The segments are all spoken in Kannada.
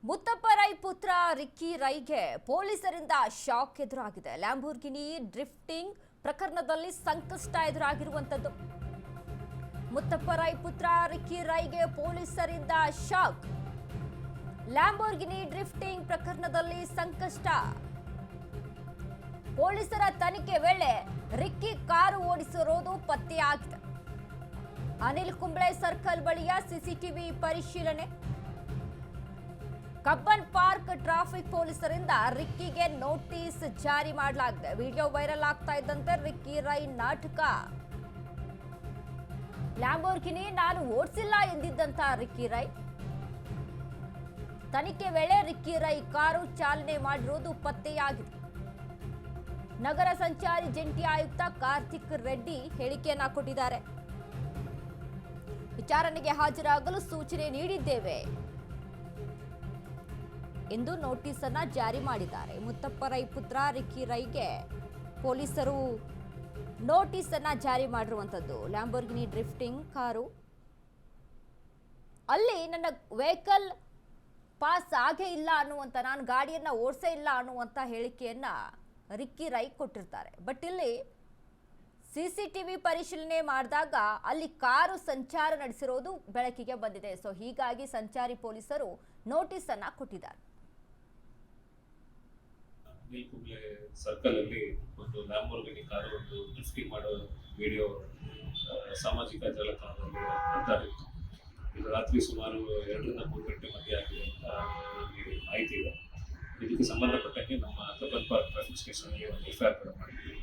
ಮುತ್ತಪ್ಪ ರೈ ಪುತ್ರ ರಿಕ್ಕಿ ರೈಗೆ ಪೊಲೀಸರಿಂದ ಶಾಕ್ ಎದುರಾಗಿದೆ. ಲ್ಯಾಂಬೋರ್ಗಿನಿ ಡ್ರಿಫ್ಟಿಂಗ್ ಪ್ರಕರಣದಲ್ಲಿ ಸಂಕಷ್ಟ ಎದುರಾಗಿರುವಂತದ್ದು. ಮುತ್ತಪ್ಪ ರೈ ಪುತ್ರ ರಿಕ್ಕಿ ರೈಗೆ ಪೊಲೀಸರಿಂದ ಶಾಕ್. ಲ್ಯಾಂಬೋರ್ಗಿನಿ ಡ್ರಿಫ್ಟಿಂಗ್ ಪ್ರಕರಣದಲ್ಲಿ ಸಂಕಷ್ಟ. ಪೊಲೀಸರ ತನಿಖೆ ವೇಳೆ ರಿಕ್ಕಿ ಕಾರು ಓಡಿಸಿರೋದು ಪತ್ತೆಯಾಗಿದೆ. ಅನಿಲ್ ಕುಂಬ್ಳೆ ಸರ್ಕಲ್ ಬಳಿಯ ಸಿಸಿಟಿವಿ ಪರಿಶೀಲನೆ. ಕಬ್ಬನ್ ಪಾರ್ಕ್ ಟ್ರಾಫಿಕ್ ಪೊಲೀಸರಿಂದ ರಿಕ್ಕಿಗೆ ನೋಟಿಸ್ ಜಾರಿ ಮಾಡಲಾಗಿದೆ. ವಿಡಿಯೋ ವೈರಲ್ ಆಗ್ತಾ ಇದ್ದಂತೆ ರಿಕ್ಕಿ ರೈ ನಾಟಕ. ಲ್ಯಾಂಬೋರ್ಗಿನಿ ನಾನು ಓಡಿಸಿಲ್ಲ ಎಂದಿದ್ದಂತ ರಿಕ್ಕಿ ರೈ ತನಿಖೆ ವೇಳೆ ರಿಕ್ಕಿ ರೈ ಕಾರು ಚಾಲನೆ ಮಾಡಿರುವುದು ಪತ್ತೆಯಾಗಿದೆ. ನಗರ ಸಂಚಾರಿ ಜಂಟಿ ಆಯುಕ್ತ ಕಾರ್ತಿಕ್ ರೆಡ್ಡಿ ಹೇಳಿಕೆಯನ್ನ ಕೊಟ್ಟಿದ್ದಾರೆ. ವಿಚಾರಣೆಗೆ ಹಾಜರಾಗಲು ಸೂಚನೆ ನೀಡಿದ್ದೇವೆ ಎಂದು ನೋಟಿಸ್ ಅನ್ನ ಜಾರಿ ಮಾಡಿದ್ದಾರೆ. ಮುತ್ತಪ್ಪ ರೈ ಪುತ್ರ ರಿಕ್ಕಿ ರೈಗೆ ಪೊಲೀಸರು ನೋಟಿಸ್ ಅನ್ನ ಜಾರಿ ಮಾಡಿರುವಂತದ್ದು. ಲ್ಯಾಂಬೋರ್ಗಿನಿ ಡ್ರಿಫ್ಟಿಂಗ್ ಕಾರು ಅಲ್ಲಿ ನನ್ನ ವೆಹಿಕಲ್ ಪಾಸ್ ಆಗೇ ಇಲ್ಲ ಅನ್ನುವಂತ, ನಾನು ಗಾಡಿಯನ್ನ ಓಡಿಸೇ ಇಲ್ಲ ಅನ್ನುವಂತ ಹೇಳಿಕೆಯನ್ನ ರಿಕ್ಕಿ ರೈ ಕೊಟ್ಟಿರ್ತಾರೆ. ಬಟ್ ಇಲ್ಲಿ ಸಿಸಿಟಿವಿ ಪರಿಶೀಲನೆ ಮಾಡಿದಾಗ ಅಲ್ಲಿ ಕಾರು ಸಂಚಾರ ನಡೆಸಿರೋದು ಬೆಳಕಿಗೆ ಬಂದಿದೆ. ಸೊ ಹೀಗಾಗಿ ಸಂಚಾರಿ ಪೊಲೀಸರು ನೋಟಿಸ್ ಅನ್ನ ಕೊಟ್ಟಿದ್ದಾರೆ. ಅನಿಲ್ ಕುಂಬ್ಳೆ ಸರ್ಕಲ್ ಅಲ್ಲಿ ಒಂದು ಲ್ಯಾಂಬೋರ್ಗಿನಿ ಕಾರು ಒಂದು ಡ್ರಿಫ್ಟಿಂಗ್ ಮಾಡೋ ವಿಡಿಯೋ ಸಾಮಾಜಿಕ ಜಾಲತಾಣದಲ್ಲಿ ಬರ್ತಾಯಿತ್ತು. ಇದು ರಾತ್ರಿ ಸುಮಾರು 2 ರಿಂದ 3 ಗಂಟೆ ಮಧ್ಯೆ ಆಗಿದೆ ಅಂತ ನಮಗೆ ಮಾಹಿತಿ ಇದೆ. ಇದಕ್ಕೆ ಸಂಬಂಧಪಟ್ಟಂಗೆ ನಮ್ಮ ಕಬ್ಬನ್ ಪಾರ್ಕ್ ಟ್ರಾಫಿಕ್ ಸ್ಟೇಷನ್ಗೆ ಒಂದು FIR ಕೂಡ ಮಾಡಿದ್ವಿ.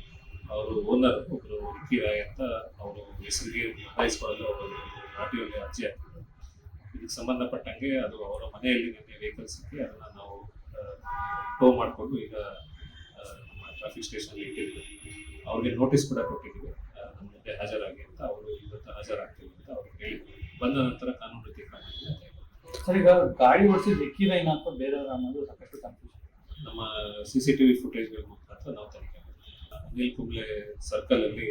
ಅವರು ಓನರ್ ಒಬ್ಬರು ರಿಕ್ಕಿ ರೈ ಅಂತ ಅವರು ಹೆಸರಿಗೆ ನೋಂದಾಯಿಸಿಕೊಳ್ಳಲು ಅವರು ಆರ್ಟಿಒಗೆ ಅರ್ಜಿ ಹಾಕಿದ್ರು. ಇದಕ್ಕೆ ಸಂಬಂಧಪಟ್ಟಂಗೆ ಅದು ಅವರ ಮನೆಯಲ್ಲಿ ನಿನ್ನೆ ವೆಹಿಕಲ್ ಸಿಕ್ಕಿ ಅದನ್ನು ನಾವು ಟೋ ಮಾಡಿಕೊಂಡು ಈಗ ನಮ್ಮ ಟ್ರಾಫಿಕ್ ಸ್ಟೇಷನ್ಗೆ ಇಟ್ಟಿದ್ದೀವಿ. ಅವ್ರಿಗೆ ನೋಟಿಸ್ ಕೂಡ ಕೊಟ್ಟಿದ್ದೀವಿ, ನಮ್ಮ ಮುಂದೆ ಹಾಜರಾಗಿ ಅಂತ. ಅವರು ಇವತ್ತು ಹಾಜರಾಗ್ತೀವಿ ಅಂತ ಅವ್ರಿಗೆ ಹೇಳಿದ್ವಿ. ಬಂದ ನಂತರ ಕಾನೂನು ರೀತಿ ಕಾಣ್ತೀವಿ. ಸರ್, ಈಗ ಗಾಡಿ ಓಡಿಸಿ ರಿಕ್ಕಿ ರೈನ ಅಂತ ಬೇರೆಯವರು ಅನ್ನೋದು ಸಾಕಷ್ಟು ಕನ್ಫ್ಯೂಷನ್. ನಮ್ಮ CCTV ಫುಟೇಜ್ಗಳ ಮುಖಾಂತರ ನಾವು ತನಿಖೆ ಮಾಡ್ತೀವಿ. ಅನಿಲ್ ಕುಂಬ್ಳೆ ಸರ್ಕಲ್ ಅಲ್ಲಿ